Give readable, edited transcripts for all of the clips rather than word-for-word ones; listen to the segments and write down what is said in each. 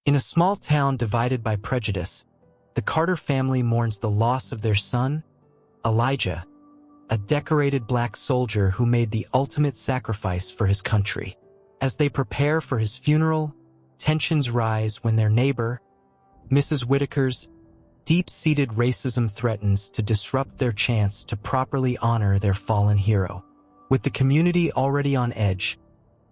In a small town divided by prejudice, the Carter family mourns the loss of their son, Elijah, a decorated black soldier who made the ultimate sacrifice for his country. As they prepare for his funeral, tensions rise when their neighbor, Mrs. Whitaker's, deep-seated racism threatens to disrupt their chance to properly honor their fallen hero. With the community already on edge,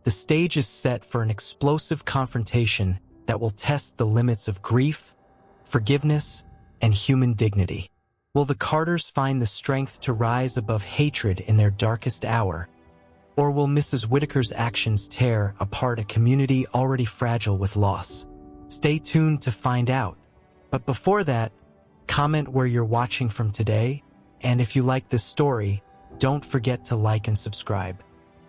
the stage is set for an explosive confrontation that will test the limits of grief, forgiveness, and human dignity. Will the Carters find the strength to rise above hatred in their darkest hour? Or will Mrs. Whitaker's actions tear apart a community already fragile with loss? Stay tuned to find out. But before that, comment where you're watching from today, and if you like this story, don't forget to like and subscribe.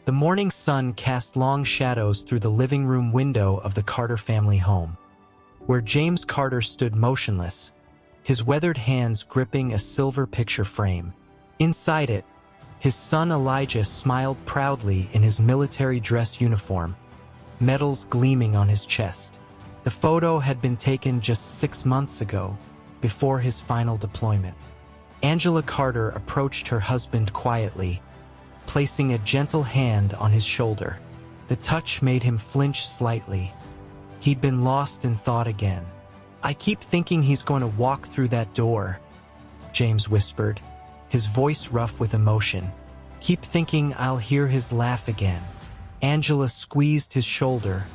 The morning sun cast long shadows through the living room window of the Carter family home, where James Carter stood motionless, his weathered hands gripping a silver picture frame. Inside it, his son Elijah smiled proudly in his military dress uniform, medals gleaming on his chest. The photo had been taken just 6 months ago, before his final deployment. Angela Carter approached her husband quietly, placing a gentle hand on his shoulder. The touch made him flinch slightly. He'd been lost in thought again. "I keep thinking he's going to walk through that door," James whispered, his voice rough with emotion. "Keep thinking I'll hear his laugh again." Angela squeezed his shoulder,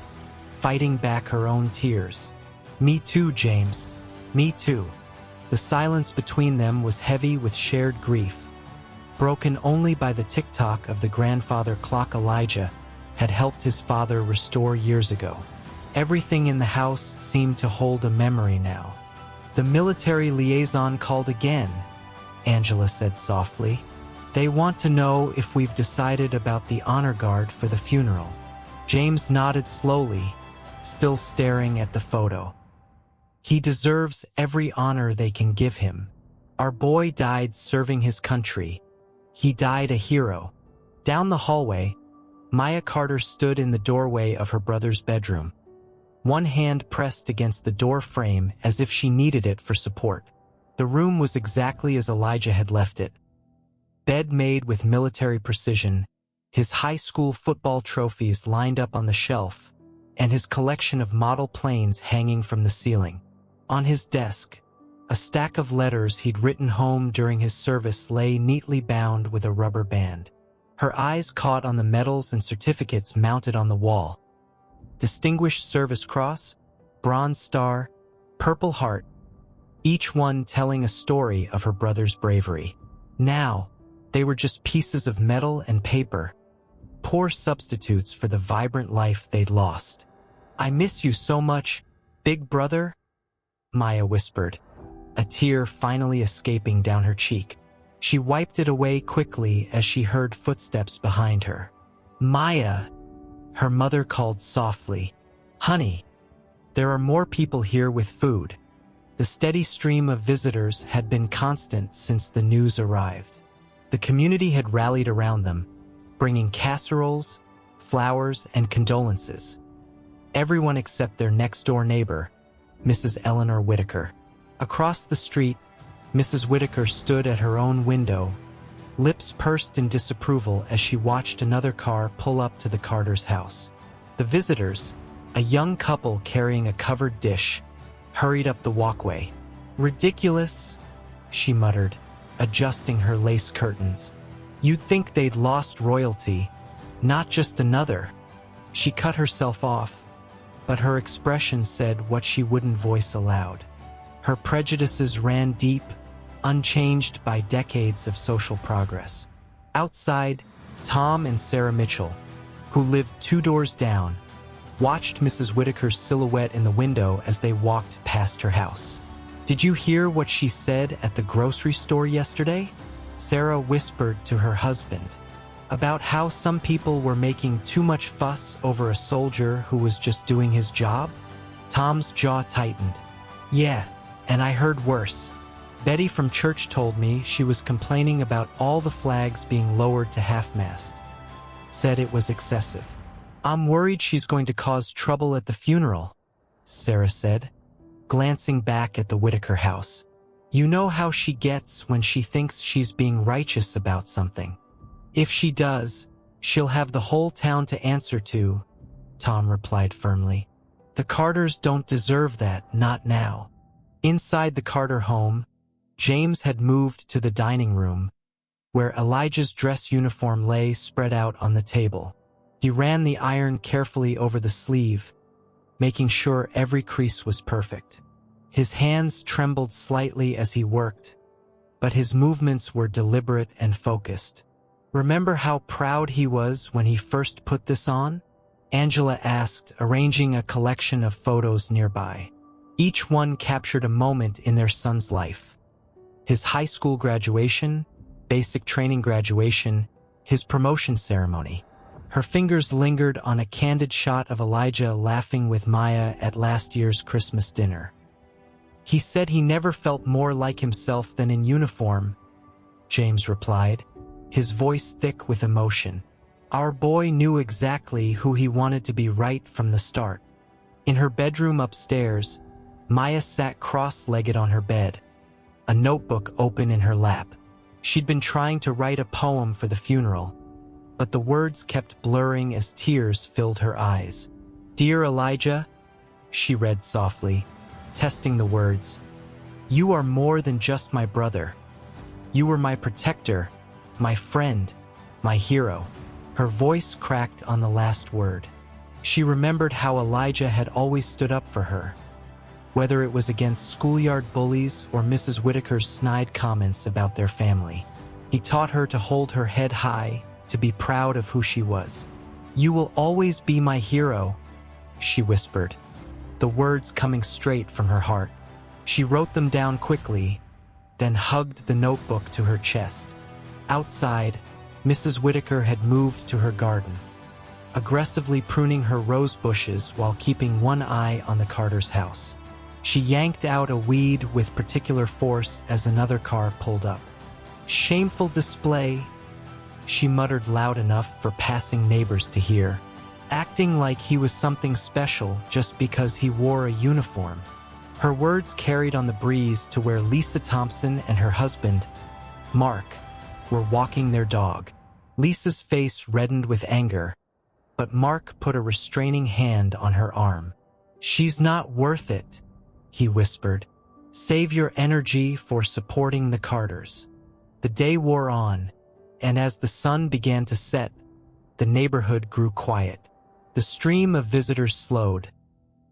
fighting back her own tears. "Me too, James. Me too." The silence between them was heavy with shared grief, broken only by the tick-tock of the grandfather clock Elijah had helped his father restore years ago. Everything in the house seemed to hold a memory now. "The military liaison called again," Angela said softly. "They want to know if we've decided about the honor guard for the funeral." James nodded slowly, still staring at the photo. "He deserves every honor they can give him. Our boy died serving his country. He died a hero." Down the hallway, Maya Carter stood in the doorway of her brother's bedroom, one hand pressed against the door frame as if she needed it for support. The room was exactly as Elijah had left it. Bed made with military precision, his high school football trophies lined up on the shelf, and his collection of model planes hanging from the ceiling. On his desk, a stack of letters he'd written home during his service lay neatly bound with a rubber band. Her eyes caught on the medals and certificates mounted on the wall. Distinguished Service Cross, Bronze Star, Purple Heart, each one telling a story of her brother's bravery. Now, they were just pieces of metal and paper, poor substitutes for the vibrant life they'd lost. "I miss you so much, big brother," Maya whispered, a tear finally escaping down her cheek. She wiped it away quickly as she heard footsteps behind her. "Maya," her mother called softly. "Honey, there are more people here with food." The steady stream of visitors had been constant since the news arrived. The community had rallied around them, bringing casseroles, flowers, and condolences. Everyone except their next-door neighbor, Mrs. Eleanor Whitaker. Across the street, Mrs. Whitaker stood at her own window, lips pursed in disapproval as she watched another car pull up to the Carters' house. The visitors, a young couple carrying a covered dish, hurried up the walkway. "Ridiculous," she muttered, adjusting her lace curtains. "You'd think they'd lost royalty, not just another." She cut herself off, but her expression said what she wouldn't voice aloud. Her prejudices ran deep, unchanged by decades of social progress. Outside, Tom and Sarah Mitchell, who lived 2 doors down, watched Mrs. Whitaker's silhouette in the window as they walked past her house. "Did you hear what she said at the grocery store yesterday?" Sarah whispered to her husband. "About how some people were making too much fuss over a soldier who was just doing his job?" Tom's jaw tightened. "Yeah, and I heard worse. Betty from church told me she was complaining about all the flags being lowered to half-mast. Said it was excessive. I'm worried she's going to cause trouble at the funeral." Sarah said, glancing back at the Whitaker house. You know how she gets when she thinks she's being righteous about something. If she does, she'll have the whole town to answer to, Tom replied firmly. The Carters don't deserve that, not now. Inside the Carter home, James had moved to the dining room, where Elijah's dress uniform lay spread out on the table. He ran the iron carefully over the sleeve, making sure every crease was perfect. His hands trembled slightly as he worked, but his movements were deliberate and focused. Remember how proud he was when he first put this on? Angela asked, arranging a collection of photos nearby. Each one captured a moment in their son's life. His high school graduation, basic training graduation, his promotion ceremony. Her fingers lingered on a candid shot of Elijah laughing with Maya at last year's Christmas dinner. He said he never felt more like himself than in uniform, James replied, his voice thick with emotion. Our boy knew exactly who he wanted to be right from the start. In her bedroom upstairs, Maya sat cross-legged on her bed, a notebook open in her lap. She'd been trying to write a poem for the funeral, but the words kept blurring as tears filled her eyes. Dear Elijah, she read softly, testing the words. You are more than just my brother. You were my protector, my friend, my hero. Her voice cracked on the last word. She remembered how Elijah had always stood up for her, whether it was against schoolyard bullies or Mrs. Whitaker's snide comments about their family. He taught her to hold her head high, to be proud of who she was. You will always be my hero, she whispered, the words coming straight from her heart. She wrote them down quickly, then hugged the notebook to her chest. Outside, Mrs. Whitaker had moved to her garden, aggressively pruning her rose bushes while keeping one eye on the Carter's house. She yanked out a weed with particular force as another car pulled up. Shameful display, she muttered loud enough for passing neighbors to hear, acting like he was something special just because he wore a uniform. Her words carried on the breeze to where Lisa Thompson and her husband, Mark, were walking their dog. Lisa's face reddened with anger, but Mark put a restraining hand on her arm. She's not worth it, he whispered. Save your energy for supporting the Carters. The day wore on, and as the sun began to set, the neighborhood grew quiet. The stream of visitors slowed,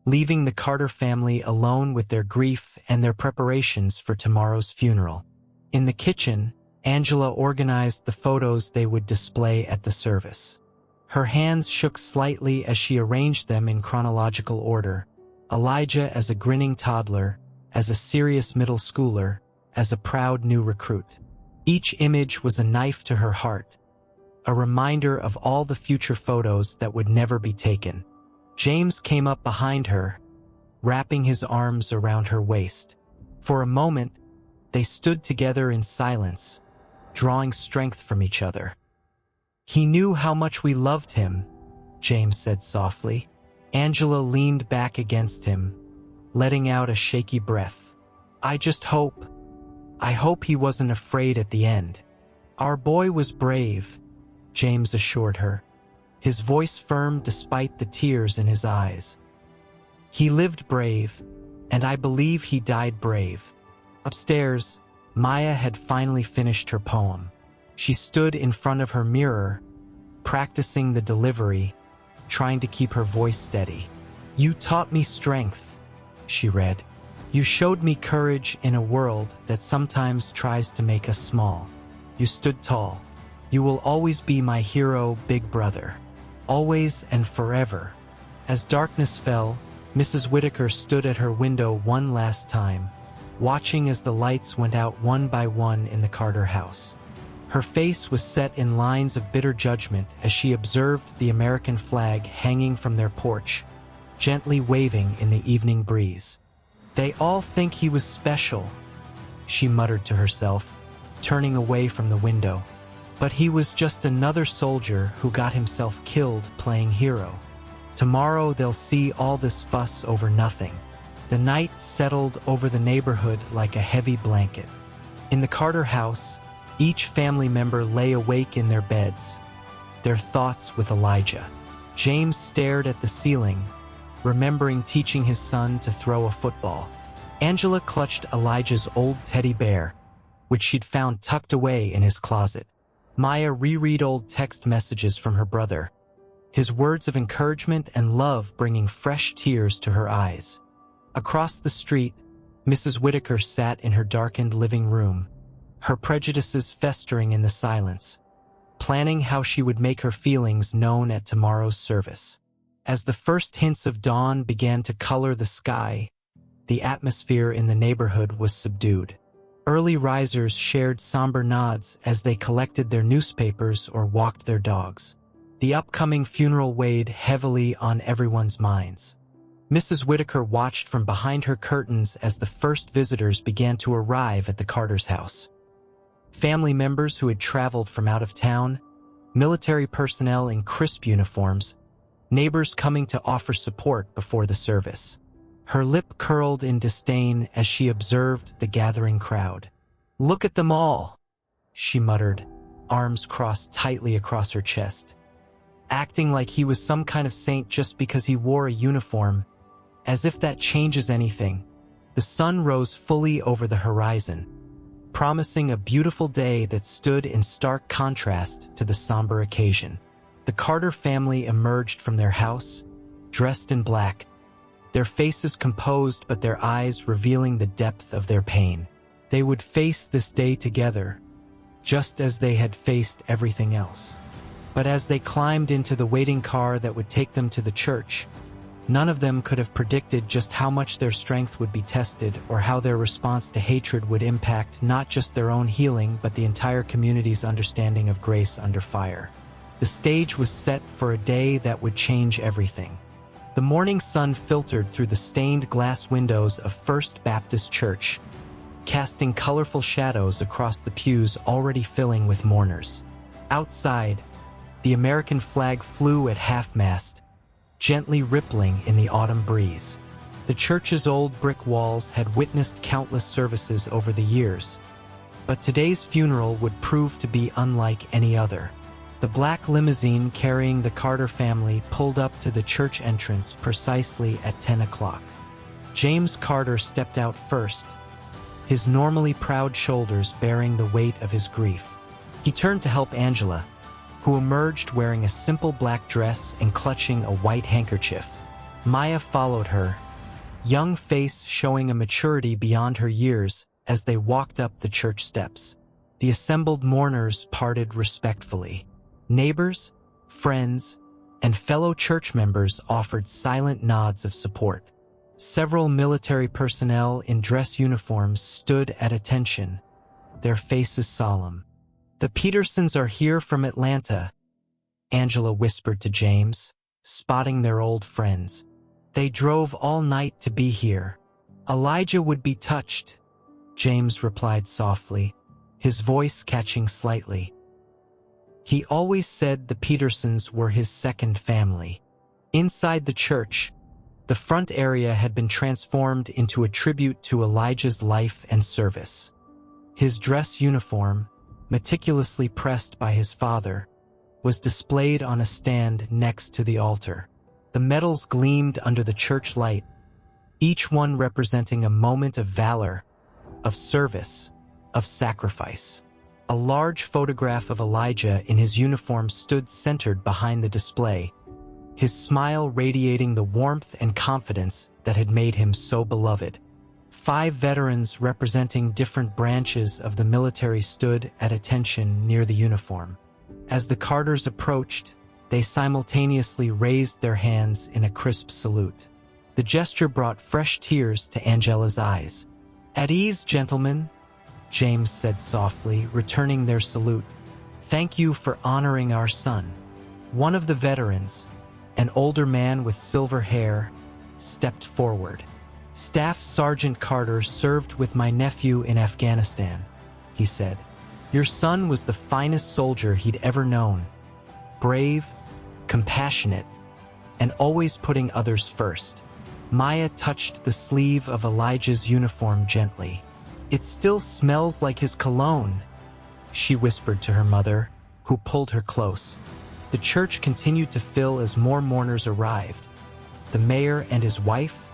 leaving the Carter family alone with their grief and their preparations for tomorrow's funeral. In the kitchen, Angela organized the photos they would display at the service. Her hands shook slightly as she arranged them in chronological order. Elijah as a grinning toddler, as a serious middle schooler, as a proud new recruit. Each image was a knife to her heart, a reminder of all the future photos that would never be taken. James came up behind her, wrapping his arms around her waist. For a moment, they stood together in silence, drawing strength from each other. He knew how much we loved him, James said softly. Angela leaned back against him, letting out a shaky breath. I hope he wasn't afraid at the end. Our boy was brave, James assured her, his voice firm despite the tears in his eyes. He lived brave, and I believe he died brave. Upstairs, Maya had finally finished her poem. She stood in front of her mirror, practicing the delivery, trying to keep her voice steady. You taught me strength, she read. You showed me courage in a world that sometimes tries to make us small. You stood tall. You will always be my hero, big brother. Always and forever. As darkness fell, Mrs. Whitaker stood at her window one last time, watching as the lights went out one by one in the Carter house. Her face was set in lines of bitter judgment as she observed the American flag hanging from their porch, gently waving in the evening breeze. They all think he was special, she muttered to herself, turning away from the window. But he was just another soldier who got himself killed playing hero. Tomorrow they'll see all this fuss over nothing. The night settled over the neighborhood like a heavy blanket. In the Carter house, each family member lay awake in their beds, their thoughts with Elijah. James stared at the ceiling, remembering teaching his son to throw a football. Angela clutched Elijah's old teddy bear, which she'd found tucked away in his closet. Maya reread old text messages from her brother, his words of encouragement and love bringing fresh tears to her eyes. Across the street, Mrs. Whitaker sat in her darkened living room, her prejudices festering in the silence, planning how she would make her feelings known at tomorrow's service. As the first hints of dawn began to color the sky, the atmosphere in the neighborhood was subdued. Early risers shared somber nods as they collected their newspapers or walked their dogs. The upcoming funeral weighed heavily on everyone's minds. Mrs. Whitaker watched from behind her curtains as the first visitors began to arrive at the Carter's house. Family members who had traveled from out of town, military personnel in crisp uniforms, neighbors coming to offer support before the service. Her lip curled in disdain as she observed the gathering crowd. "Look at them all," she muttered, arms crossed tightly across her chest. Acting like he was some kind of saint just because he wore a uniform, as if that changes anything. The sun rose fully over the horizon, promising a beautiful day that stood in stark contrast to the somber occasion. The Carter family emerged from their house, dressed in black, their faces composed but their eyes revealing the depth of their pain. They would face this day together, just as they had faced everything else. But as they climbed into the waiting car that would take them to the church, none of them could have predicted just how much their strength would be tested or how their response to hatred would impact not just their own healing but the entire community's understanding of grace under fire. The stage was set for a day that would change everything. The morning sun filtered through the stained glass windows of First Baptist Church, casting colorful shadows across the pews already filling with mourners. Outside, the American flag flew at half-mast, gently rippling in the autumn breeze. The church's old brick walls had witnessed countless services over the years, but today's funeral would prove to be unlike any other. The black limousine carrying the Carter family pulled up to the church entrance precisely at 10 o'clock. James Carter stepped out first, his normally proud shoulders bearing the weight of his grief. He turned to help Angela, who emerged wearing a simple black dress and clutching a white handkerchief. Maya followed her, young face showing a maturity beyond her years as they walked up the church steps. The assembled mourners parted respectfully. Neighbors, friends, and fellow church members offered silent nods of support. Several military personnel in dress uniforms stood at attention, their faces solemn. "The Petersons are here from Atlanta," Angela whispered to James, spotting their old friends. "They drove all night to be here. Elijah would be touched," James replied softly, his voice catching slightly. He always said the Petersons were his second family. Inside the church, the front area had been transformed into a tribute to Elijah's life and service. His dress uniform, meticulously pressed by his father, was displayed on a stand next to the altar. The medals gleamed under the church light, each one representing a moment of valor, of service, of sacrifice. A large photograph of Elijah in his uniform stood centered behind the display, his smile radiating the warmth and confidence that had made him so beloved. 5 veterans representing different branches of the military stood at attention near the uniform. As the Carters approached, they simultaneously raised their hands in a crisp salute. The gesture brought fresh tears to Angela's eyes. "At ease, gentlemen," James said softly, returning their salute. "Thank you for honoring our son." One of the veterans, an older man with silver hair, stepped forward. "Staff Sergeant Carter served with my nephew in Afghanistan," he said. "Your son was the finest soldier he'd ever known. Brave, compassionate, and always putting others first. Maya touched the sleeve of Elijah's uniform gently. "It still smells like his cologne," she whispered to her mother, who pulled her close. The church continued to fill as more mourners arrived. The mayor and his wife,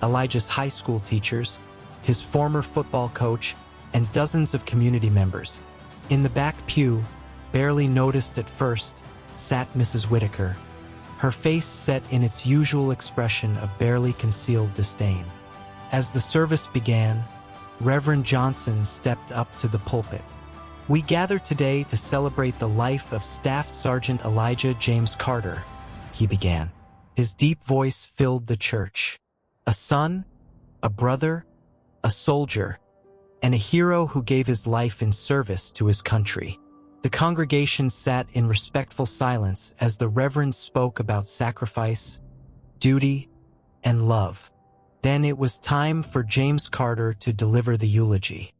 Elijah's high school teachers, his former football coach, and dozens of community members. In the back pew, barely noticed at first, sat Mrs. Whitaker, her face set in its usual expression of barely concealed disdain. As the service began, Reverend Johnson stepped up to the pulpit. "We gather today to celebrate the life of Staff Sergeant Elijah James Carter," he began. His deep voice filled the church. "A son, a brother, a soldier, and a hero who gave his life in service to his country." The congregation sat in respectful silence as the Reverend spoke about sacrifice, duty, and love. Then it was time for James Carter to deliver the eulogy.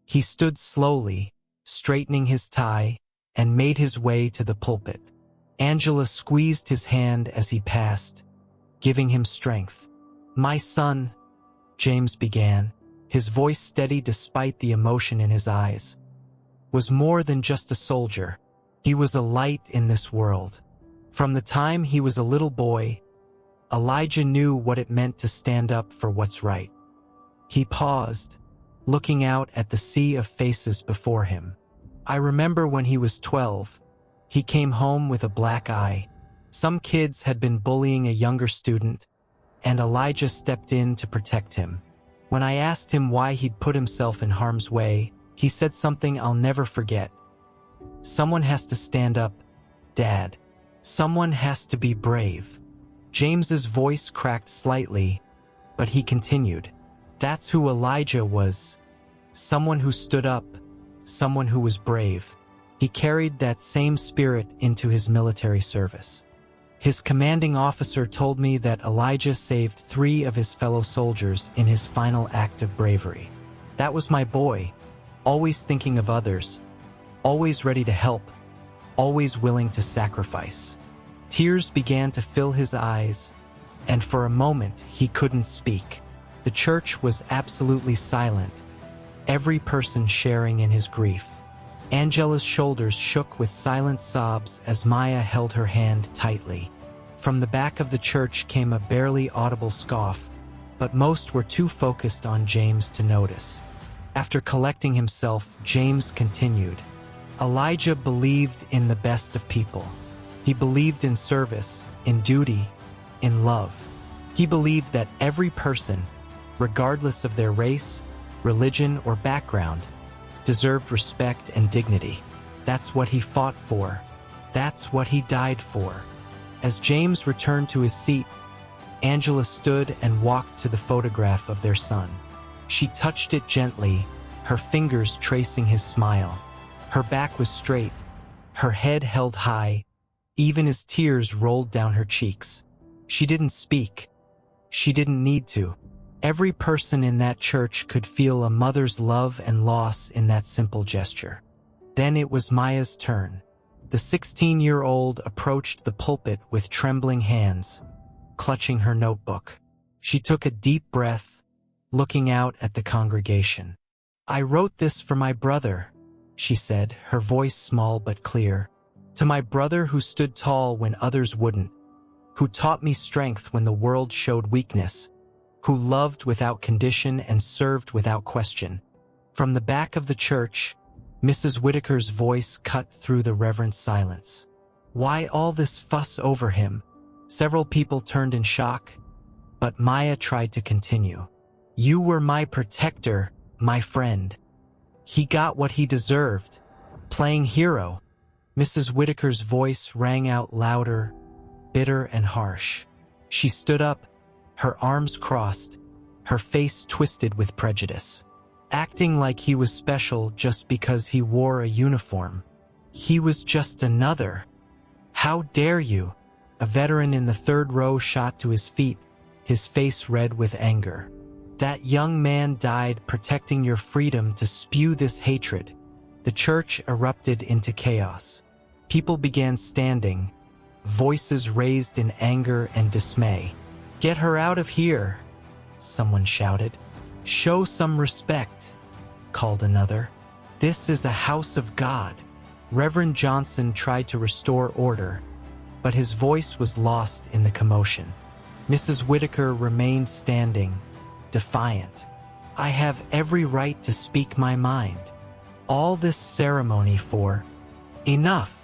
He stood slowly, straightening his tie, and made his way to the pulpit. Angela squeezed his hand as he passed, giving him strength. "My son," James began, his voice steady despite the emotion in his eyes, "was more than just a soldier. He was a light in this world. From the time he was a little boy, Elijah knew what it meant to stand up for what's right." He paused, looking out at the sea of faces before him. "I remember when he was 12, he came home with a black eye. Some kids had been bullying a younger student, and Elijah stepped in to protect him. When I asked him why he'd put himself in harm's way, he said something I'll never forget. 'Someone has to stand up, Dad. Someone has to be brave.'" James's voice cracked slightly, but he continued. "That's who Elijah was. Someone who stood up, someone who was brave." He carried that same spirit into his military service. "His commanding officer told me that Elijah saved 3 of his fellow soldiers in his final act of bravery. That was my boy, always thinking of others, always ready to help, always willing to sacrifice." Tears began to fill his eyes, and for a moment he couldn't speak. The church was absolutely silent, every person sharing in his grief. Angela's shoulders shook with silent sobs as Maya held her hand tightly. From the back of the church came a barely audible scoff, but most were too focused on James to notice. After collecting himself, James continued. "Elijah believed in the best of people. He believed in service, in duty, in love. He believed that every person, regardless of their race, religion, or background, deserved respect and dignity. That's what he fought for. That's what he died for." As James returned to his seat, Angela stood and walked to the photograph of their son. She touched it gently, her fingers tracing his smile. Her back was straight, her head held high, even as tears rolled down her cheeks. She didn't speak. She didn't need to. Every person in that church could feel a mother's love and loss in that simple gesture. Then it was Maya's turn. The 16-year-old approached the pulpit with trembling hands, clutching her notebook. She took a deep breath, looking out at the congregation. "I wrote this for my brother," she said, her voice small but clear. "To my brother who stood tall when others wouldn't, who taught me strength when the world showed weakness, who loved without condition and served without question." From the back of the church, Mrs. Whitaker's voice cut through the reverent silence. "Why all this fuss over him?" Several people turned in shock, but Maya tried to continue. "You were my protector, my friend. He got what he deserved, playing hero." Mrs. Whitaker's voice rang out louder, bitter and harsh. She stood up, her arms crossed, her face twisted with prejudice. "Acting like he was special just because he wore a uniform. He was just another. How dare you?" A veteran in the third row shot to his feet, his face red with anger. "That young man died protecting your freedom to spew this hatred." The church erupted into chaos. People began standing, voices raised in anger and dismay. "Get her out of here," someone shouted. "Show some respect," called another. "This is a house of God." Reverend Johnson tried to restore order, but his voice was lost in the commotion. Mrs. Whitaker remained standing, defiant. "I have every right to speak my mind. All this ceremony for—" "Enough!"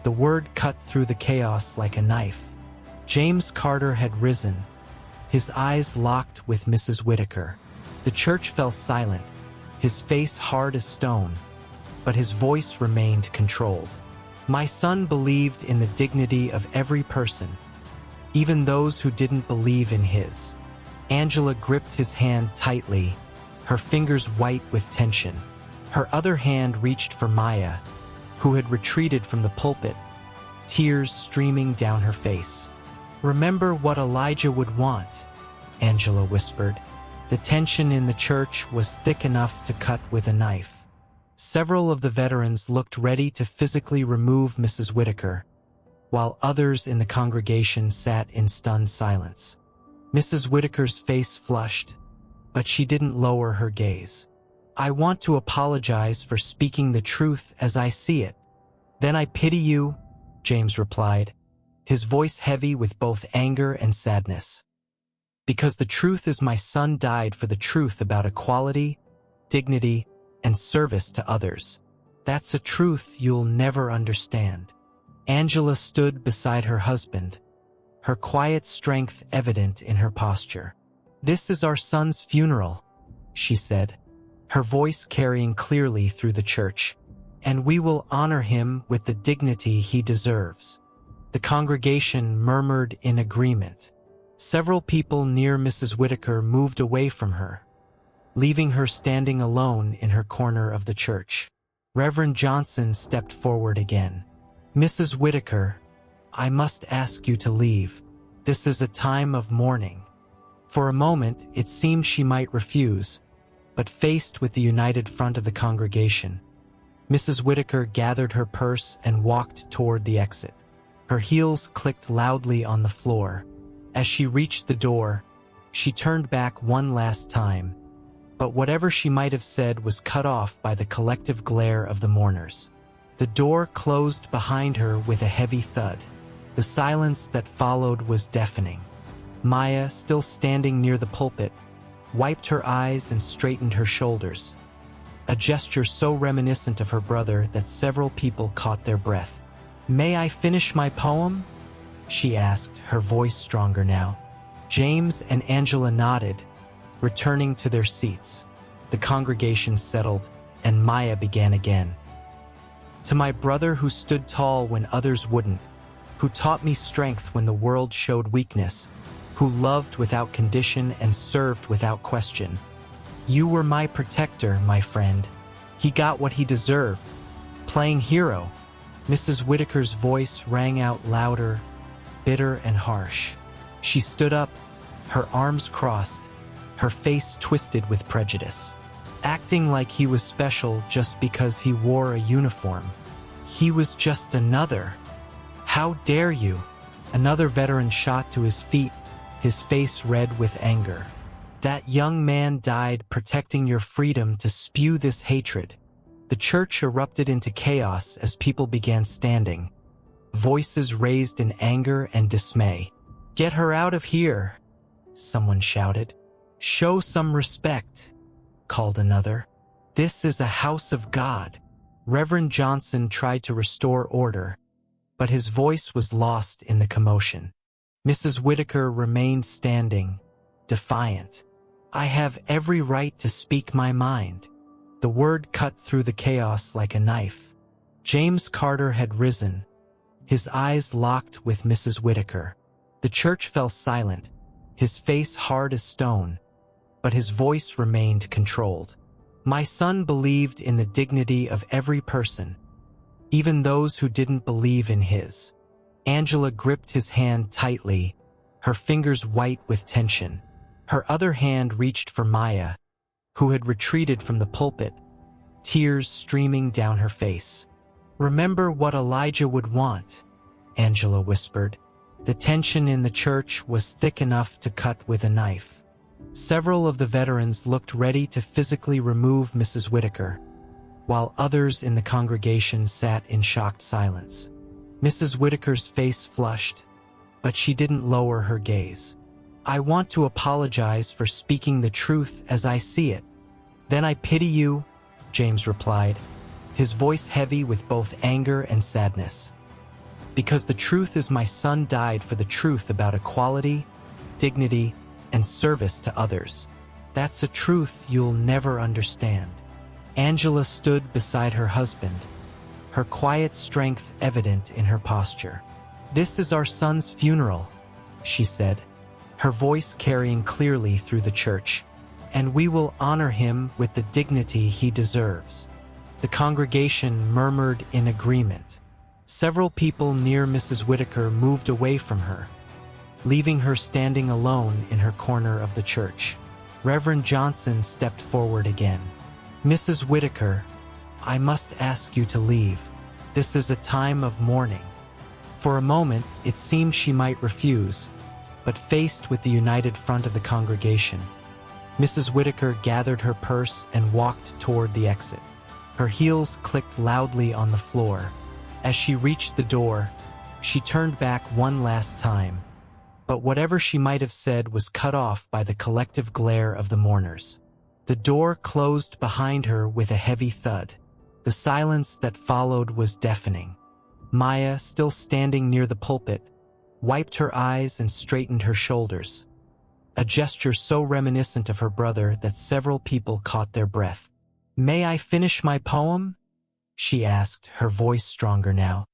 The word cut through the chaos like a knife. James Carter had risen, his eyes locked with Mrs. Whitaker. The church fell silent, his face hard as stone, but his voice remained controlled. "My son believed in the dignity of every person, even those who didn't believe in his." Angela gripped his hand tightly, her fingers white with tension. Her other hand reached for Maya, who had retreated from the pulpit, tears streaming down her face. "Remember what Elijah would want," Angela whispered. The tension in the church was thick enough to cut with a knife. Several of the veterans looked ready to physically remove Mrs. Whitaker, while others in the congregation sat in stunned silence. Mrs. Whitaker's face flushed, but she didn't lower her gaze. "I want to apologize for speaking the truth as I see it." "Then I pity you," James replied, his voice heavy with both anger and sadness. "Because the truth is my son died for the truth about equality, dignity, and service to others. That's a truth you'll never understand." Angela stood beside her husband, her quiet strength evident in her posture. "This is our son's funeral," she said, her voice carrying clearly through the church, "and we will honor him with the dignity he deserves." The congregation murmured in agreement. Several people near Mrs. Whitaker moved away from her, leaving her standing alone in her corner of the church. Reverend Johnson stepped forward again. "Mrs. Whitaker, I must ask you to leave. This is a time of mourning." For a moment, it seemed she might refuse, but faced with the united front of the congregation, Mrs. Whitaker gathered her purse and walked toward the exit. Her heels clicked loudly on the floor. As she reached the door, she turned back one last time, but whatever she might have said was cut off by the collective glare of the mourners. The door closed behind her with a heavy thud. The silence that followed was deafening. Maya, still standing near the pulpit, wiped her eyes and straightened her shoulders, a gesture so reminiscent of her brother that several people caught their breath. "May I finish my poem?" she asked, her voice stronger now. James and Angela nodded, returning to their seats. The congregation settled, and Maya began again. "To my brother who stood tall when others wouldn't, who taught me strength when the world showed weakness, who loved without condition and served without question. You were my protector, my friend. He got what he deserved. Playing hero." Mrs. Whitaker's voice rang out louder, bitter and harsh. She stood up, her arms crossed, her face twisted with prejudice. "Acting like he was special just because he wore a uniform. He was just another. How dare you?" Another veteran shot to his feet, his face red with anger. "That young man died protecting your freedom to spew this hatred." The church erupted into chaos as people began standing, voices raised in anger and dismay. "Get her out of here," someone shouted. "Show some respect," called another. "This is a house of God." Reverend Johnson tried to restore order, but his voice was lost in the commotion. Mrs. Whitaker remained standing, defiant. "I have every right to speak my mind." The word cut through the chaos like a knife. James Carter had risen, his eyes locked with Mrs. Whitaker. The church fell silent, his face hard as stone, but his voice remained controlled. "My son believed in the dignity of every person, even those who didn't believe in his." Angela gripped his hand tightly, her fingers white with tension. Her other hand reached for Maya, who had retreated from the pulpit, tears streaming down her face. "Remember what Elijah would want," Angela whispered. The tension in the church was thick enough to cut with a knife. Several of the veterans looked ready to physically remove Mrs. Whitaker, while others in the congregation sat in shocked silence. Mrs. Whitaker's face flushed, but she didn't lower her gaze. I want to apologize for speaking the truth as I see it. Then I pity you, James replied, his voice heavy with both anger and sadness. Because the truth is my son died for the truth about equality, dignity, and service to others. That's a truth you'll never understand. Angela stood beside her husband, her quiet strength evident in her posture. This is our son's funeral, she said, her voice carrying clearly through the church, and we will honor him with the dignity he deserves. The congregation murmured in agreement. Several people near Mrs. Whitaker moved away from her, leaving her standing alone in her corner of the church. Reverend Johnson stepped forward again. Mrs. Whitaker, I must ask you to leave. This is a time of mourning. For a moment, it seemed she might refuse, but faced with the united front of the congregation, Mrs. Whitaker gathered her purse and walked toward the exit. Her heels clicked loudly on the floor. As she reached the door, she turned back one last time, but whatever she might have said was cut off by the collective glare of the mourners. The door closed behind her with a heavy thud. The silence that followed was deafening. Maya, still standing near the pulpit, wiped her eyes and straightened her shoulders, a gesture so reminiscent of her brother that several people caught their breath. May I finish my poem? She asked, her voice stronger now.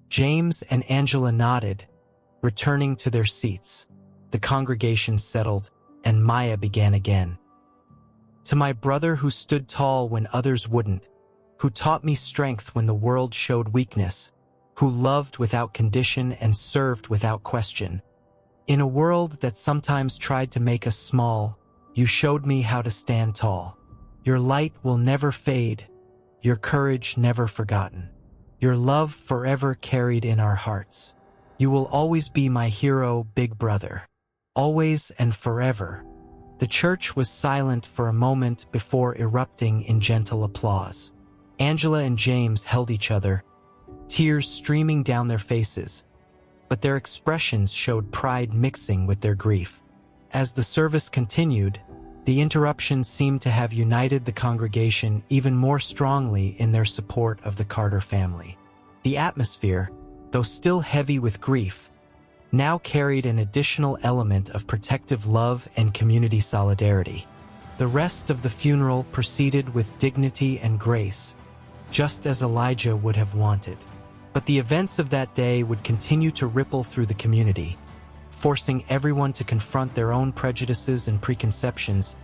James and Angela nodded, returning to their seats. The congregation settled, and Maya began again. To my brother who stood tall when others wouldn't, who taught me strength when the world showed weakness, who loved without condition and served without question. In a world that sometimes tried to make us small, you showed me how to stand tall. Your light will never fade, your courage never forgotten, your love forever carried in our hearts. You will always be my hero, big brother. Always and forever. The church was silent for a moment before erupting in gentle applause. Angela and James held each other, tears streaming down their faces, but their expressions showed pride mixing with their grief. As the service continued, the interruption seemed to have united the congregation even more strongly in their support of the Carter family. The atmosphere, though still heavy with grief, now carried an additional element of protective love and community solidarity. The rest of the funeral proceeded with dignity and grace, just as Elijah would have wanted. But the events of that day would continue to ripple through the community, forcing everyone to confront their own prejudices and preconceptions,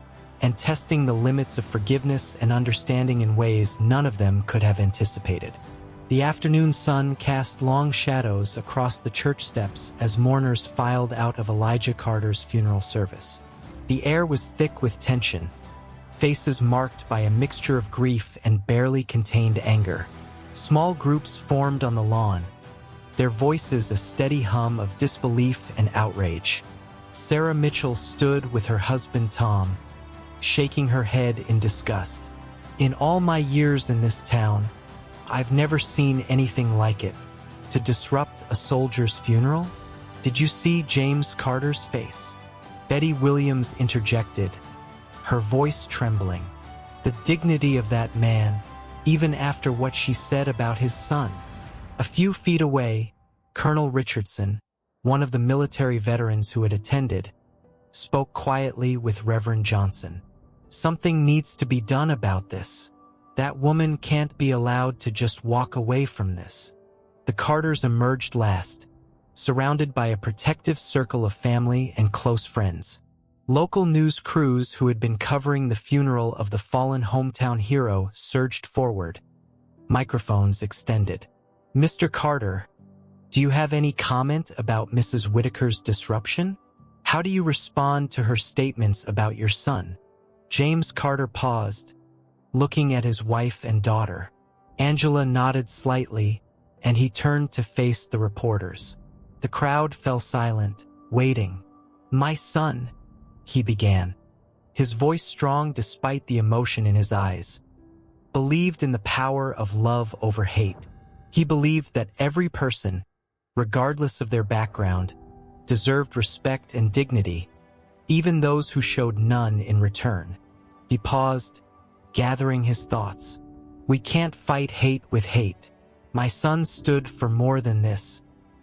and testing the limits of forgiveness and understanding in ways none of them could have anticipated. The afternoon sun cast long shadows across the church steps as mourners filed out of Elijah Carter's funeral service. The air was thick with tension, faces marked by a mixture of grief and barely contained anger. Small groups formed on the lawn, their voices a steady hum of disbelief and outrage. Sarah Mitchell stood with her husband Tom, shaking her head in disgust. In all my years in this town, I've never seen anything like it. To disrupt a soldier's funeral? Did you see James Carter's face? Betty Williams interjected, her voice trembling. The dignity of that man, even after what she said about his son. A few feet away, Colonel Richardson, one of the military veterans who had attended, spoke quietly with Reverend Johnson. Something needs to be done about this. That woman can't be allowed to just walk away from this. The Carters emerged last, surrounded by a protective circle of family and close friends. Local news crews who had been covering the funeral of the fallen hometown hero surged forward, microphones extended. Mr. Carter, do you have any comment about Mrs. Whitaker's disruption? How do you respond to her statements about your son? James Carter paused, looking at his wife and daughter. Angela nodded slightly, and he turned to face the reporters. The crowd fell silent, waiting. "My son," he began, his voice strong despite the emotion in his eyes, believed in the power of love over hate. He believed that every person, regardless of their background, deserved respect and dignity, even those who showed none in return. He paused, gathering his thoughts. "We can't fight hate with hate. My son stood for more than this.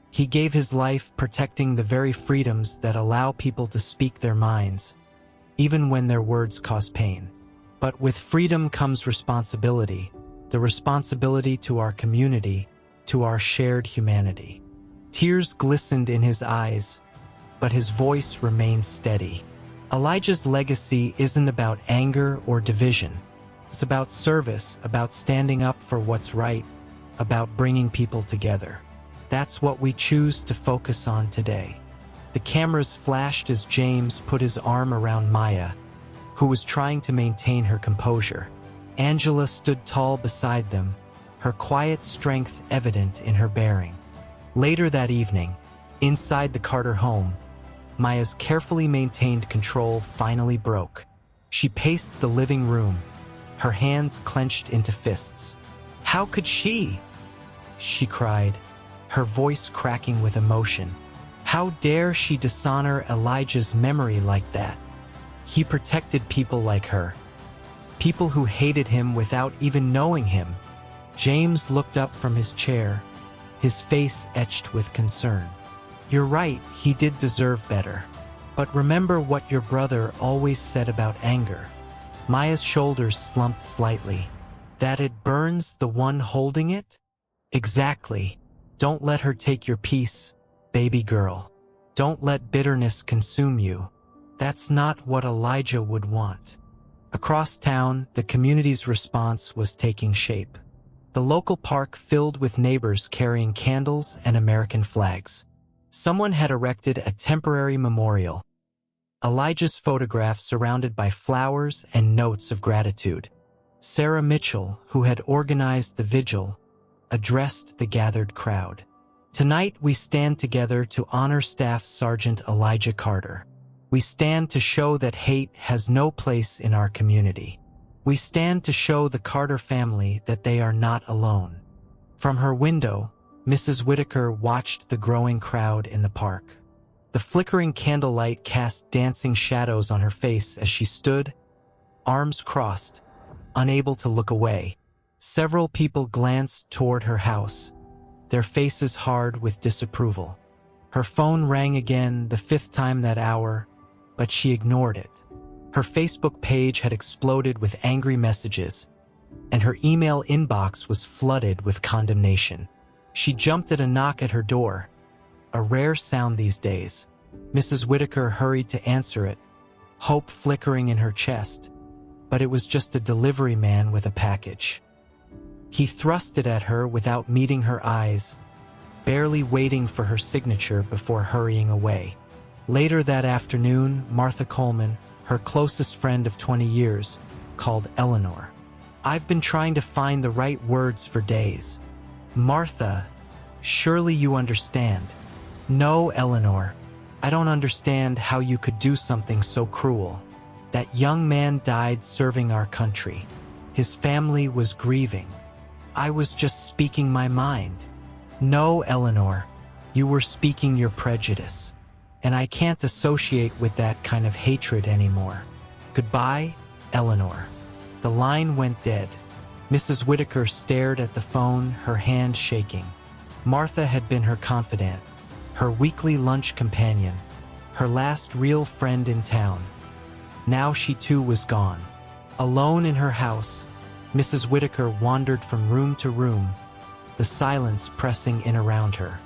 He gave his life protecting the very freedoms that allow people to speak their minds, even when their words cause pain. But with freedom comes responsibility, the responsibility to our community, to our shared humanity." Tears glistened in his eyes, but his voice remained steady. Elijah's legacy isn't about anger or division. It's about service, about standing up for what's right, about bringing people together. That's what we choose to focus on today. The cameras flashed as James put his arm around Maya, who was trying to maintain her composure. Angela stood tall beside them, her quiet strength evident in her bearing. Later that evening, inside the Carter home, Maya's carefully maintained control finally broke. She paced the living room, her hands clenched into fists. "How could she?" she cried, her voice cracking with emotion. "How dare she dishonor Elijah's memory like that? He protected people like her, people who hated him without even knowing him." James looked up from his chair, his face etched with concern. "You're right, he did deserve better. But remember what your brother always said about anger." Maya's shoulders slumped slightly. "That it burns the one holding it?" "Exactly. Don't let her take your peace, baby girl. Don't let bitterness consume you. That's not what Elijah would want." Across town, the community's response was taking shape. The local park filled with neighbors carrying candles and American flags. Someone had erected a temporary memorial, Elijah's photograph surrounded by flowers and notes of gratitude. Sarah Mitchell, who had organized the vigil, addressed the gathered crowd. "Tonight we stand together to honor Staff Sergeant Elijah Carter. We stand to show that hate has no place in our community. We stand to show the Carter family that they are not alone." From her window, Mrs. Whitaker watched the growing crowd in the park. The flickering candlelight cast dancing shadows on her face as she stood, arms crossed, unable to look away. Several people glanced toward her house, their faces hard with disapproval. Her phone rang again, the 5th time that hour, but she ignored it. Her Facebook page had exploded with angry messages, and her email inbox was flooded with condemnation. She jumped at a knock at her door, a rare sound these days. Mrs. Whitaker hurried to answer it, hope flickering in her chest, but it was just a delivery man with a package. He thrust it at her without meeting her eyes, barely waiting for her signature before hurrying away. Later that afternoon, Martha Coleman, her closest friend of 20 years, called Eleanor. "I've been trying to find the right words for days. Martha, surely you understand." "No, Eleanor. I don't understand how you could do something so cruel. That young man died serving our country. His family was grieving. I was just speaking my mind." "No, Eleanor. You were speaking your prejudice. And I can't associate with that kind of hatred anymore. Goodbye, Eleanor." The line went dead. Mrs. Whitaker stared at the phone, her hand shaking. Martha had been her confidant, her weekly lunch companion, her last real friend in town. Now she too was gone. Alone in her house, Mrs. Whitaker wandered from room to room, the silence pressing in around her.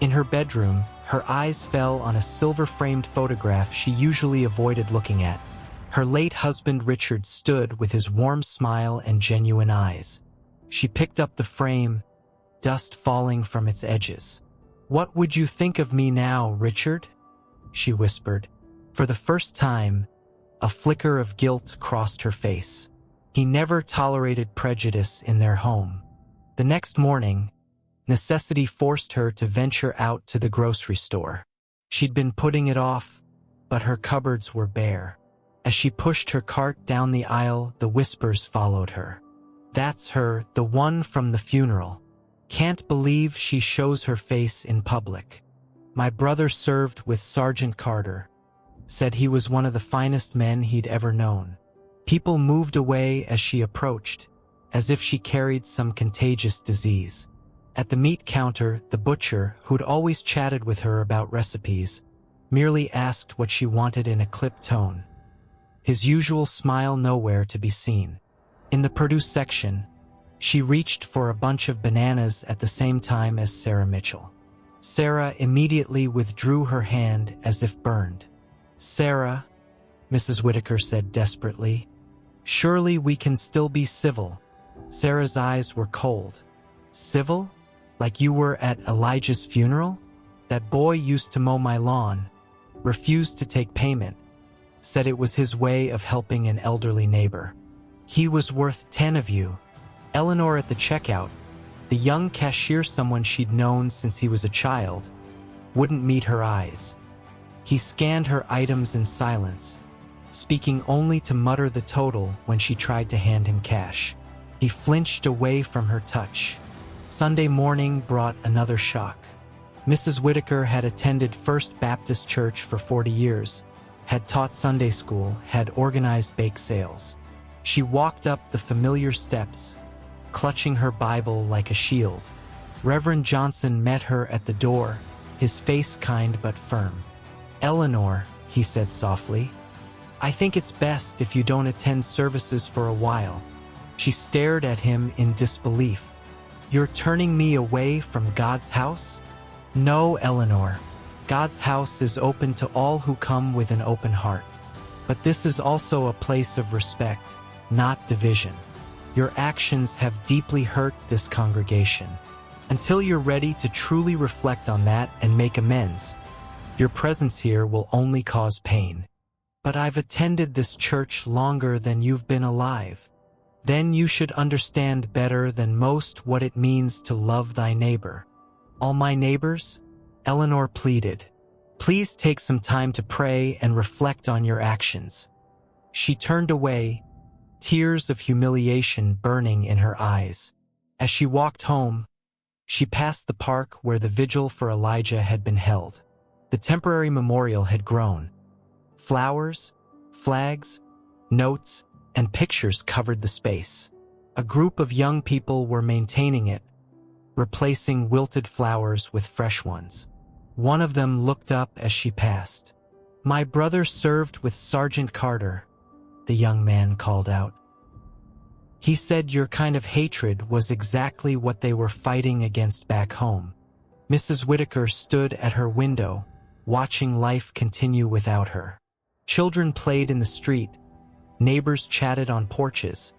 In her bedroom, her eyes fell on a silver-framed photograph she usually avoided looking at. Her late husband Richard stood with his warm smile and genuine eyes. She picked up the frame, dust falling from its edges. "What would you think of me now, Richard?" she whispered. For the first time, a flicker of guilt crossed her face. He never tolerated prejudice in their home. The next morning, Necessity forced her to venture out to the grocery store. She'd been putting it off, but her cupboards were bare. As she pushed her cart down the aisle, the whispers followed her. "That's her, the one from the funeral. Can't believe she shows her face in public. My brother served with Sergeant Carter. Said he was one of the finest men he'd ever known." People moved away as she approached, as if she carried some contagious disease. At the meat counter, the butcher, who'd always chatted with her about recipes, merely asked what she wanted in a clipped tone. His usual smile nowhere to be seen. In the produce section, she reached for a bunch of bananas at the same time as Sarah Mitchell. Sarah immediately withdrew her hand as if burned. "Sarah," Mrs. Whitaker said desperately, "surely we can still be civil." Sarah's eyes were cold. "Civil? Like you were at Elijah's funeral? That boy used to mow my lawn, refused to take payment, said it was his way of helping an elderly neighbor. He was worth 10 of you." Eleanor at the checkout, the young cashier, someone she'd known since he was a child, wouldn't meet her eyes. He scanned her items in silence, speaking only to mutter the total when she tried to hand him cash. He flinched away from her touch. Sunday morning brought another shock. Mrs. Whitaker had attended First Baptist Church for 40 years, had taught Sunday school, had organized bake sales. She walked up the familiar steps, clutching her Bible like a shield. Reverend Johnson met her at the door, his face kind but firm. "Eleanor," he said softly, "I think it's best if you don't attend services for a while." She stared at him in disbelief. "You're turning me away from God's house?" "No, Eleanor. God's house is open to all who come with an open heart. But this is also a place of respect, not division. Your actions have deeply hurt this congregation. Until you're ready to truly reflect on that and make amends, your presence here will only cause pain." "But I've attended this church longer than you've been alive." "Then you should understand better than most what it means to love thy neighbor." "All my neighbors?" Eleanor pleaded. "Please take some time to pray and reflect on your actions." She turned away, tears of humiliation burning in her eyes. As she walked home, she passed the park where the vigil for Elijah had been held. The temporary memorial had grown. Flowers, flags, notes, and pictures covered the space. A group of young people were maintaining it, replacing wilted flowers with fresh ones. One of them looked up as she passed. "My brother served with Sergeant Carter," the young man called out. "He said your kind of hatred was exactly what they were fighting against back home." Mrs. Whitaker stood at her window, watching life continue without her. Children played in the street, neighbors chatted on porches,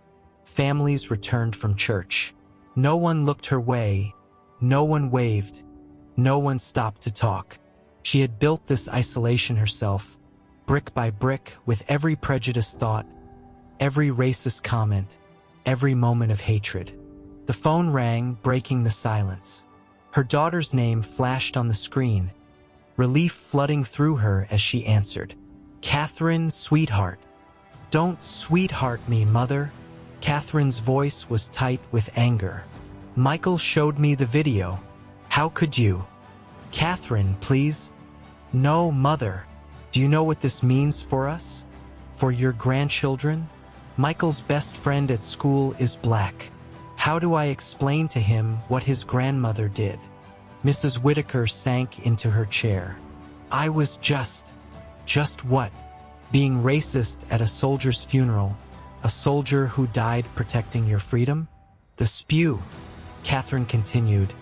families returned from church. No one looked her way, no one waved, no one stopped to talk. She had built this isolation herself, brick by brick, with every prejudiced thought, every racist comment, every moment of hatred. The phone rang, breaking the silence. Her daughter's name flashed on the screen, relief flooding through her as she answered. "Catherine, sweetheart." "Don't sweetheart me, Mother." Catherine's voice was tight with anger. "Michael showed me the video. How could you?" "Catherine, please." "No, Mother. Do you know what this means for us? For your grandchildren? Michael's best friend at school is black. How do I explain to him what his grandmother did?" Mrs. Whitaker sank into her chair. "I was just what? Being racist at a soldier's funeral, a soldier who died protecting your freedom?" "The spew," Catherine continued.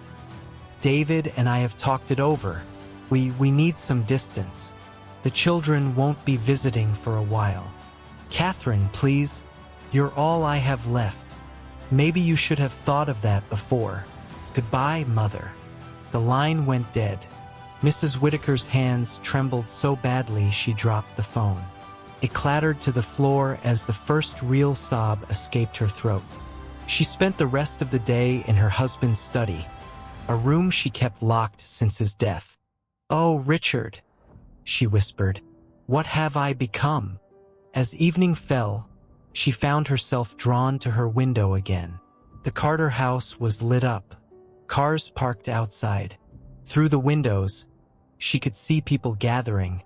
"David and I have talked it over. We need some distance. The children won't be visiting for a while. Catherine, please, you're all I have left. Maybe you should have thought of that before. Goodbye, Mother." The line went dead. Mrs. Whitaker's hands trembled so badly she dropped the phone. It clattered to the floor as the first real sob escaped her throat. She spent the rest of the day in her husband's study, a room she kept locked since his death. "Oh, Richard," she whispered, "what have I become?" As evening fell, she found herself drawn to her window again. The Carter house was lit up, cars parked outside. Through the windows, she could see people gathering,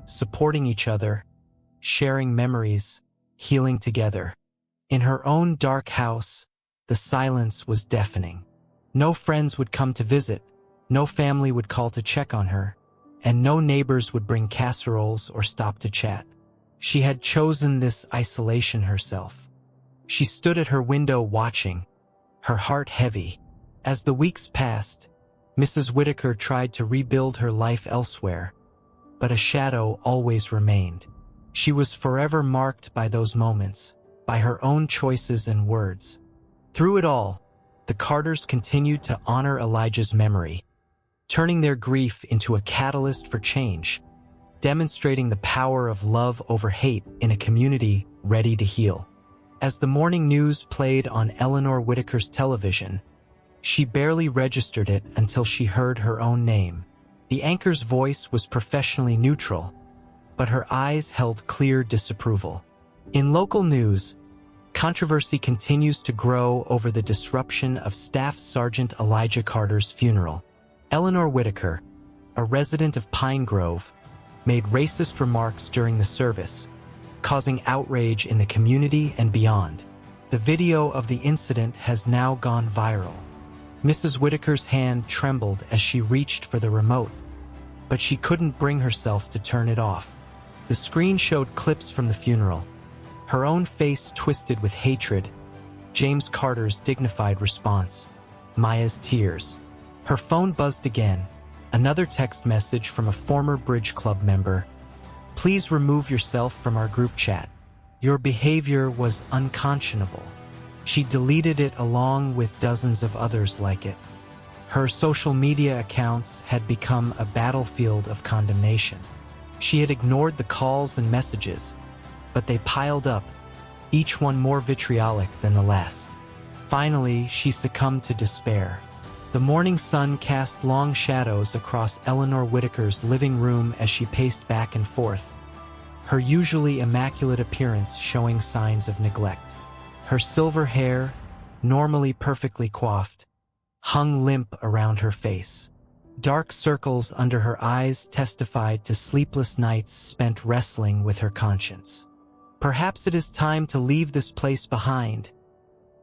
supporting each other, sharing memories, healing together. In her own dark house, the silence was deafening. No friends would come to visit, no family would call to check on her, and no neighbors would bring casseroles or stop to chat. She had chosen this isolation herself. She stood at her window watching, her heart heavy. As the weeks passed, Mrs. Whitaker tried to rebuild her life elsewhere, but a shadow always remained. She was forever marked by those moments, by her own choices and words. Through it all, the Carters continued to honor Elijah's memory, turning their grief into a catalyst for change, demonstrating the power of love over hate in a community ready to heal. As the morning news played on Eleanor Whitaker's television, she barely registered it until she heard her own name. The anchor's voice was professionally neutral, but her eyes held clear disapproval. In local news, controversy continues to grow over the disruption of Staff Sergeant Elijah Carter's funeral. Eleanor Whitaker, a resident of Pine Grove, made racist remarks during the service, causing outrage in the community and beyond. The video of the incident has now gone viral. Mrs. Whitaker's hand trembled as she reached for the remote, but she couldn't bring herself to turn it off. The screen showed clips from the funeral, her own face twisted with hatred, James Carter's dignified response, Maya's tears. Her phone buzzed again, another text message from a former Bridge Club member. "Please remove yourself from our group chat. Your behavior was unconscionable." She deleted it along with dozens of others like it. Her social media accounts had become a battlefield of condemnation. She had ignored the calls and messages, but they piled up, each one more vitriolic than the last. Finally, she succumbed to despair. The morning sun cast long shadows across Eleanor Whitaker's living room as she paced back and forth, her usually immaculate appearance showing signs of neglect. Her silver hair, normally perfectly coiffed, hung limp around her face. Dark circles under her eyes testified to sleepless nights spent wrestling with her conscience. "Perhaps it is time to leave this place behind,"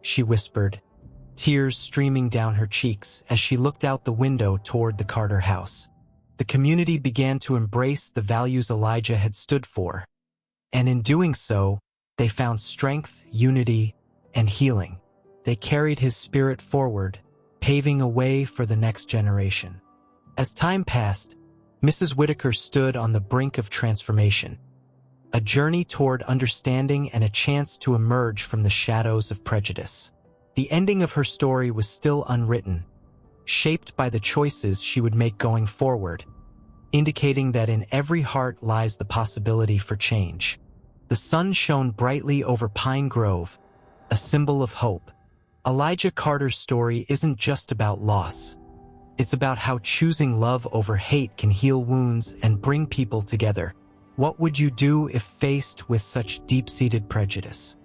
she whispered, tears streaming down her cheeks as she looked out the window toward the Carter house. The community began to embrace the values Elijah had stood for, and in doing so, they found strength, unity, and healing. They carried his spirit forward, paving a way for the next generation. As time passed, Mrs. Whitaker stood on the brink of transformation, a journey toward understanding and a chance to emerge from the shadows of prejudice. The ending of her story was still unwritten, shaped by the choices she would make going forward, indicating that in every heart lies the possibility for change. The sun shone brightly over Pine Grove, a symbol of hope. Elijah Carter's story isn't just about loss. It's about how choosing love over hate can heal wounds and bring people together. What would you do if faced with such deep-seated prejudice?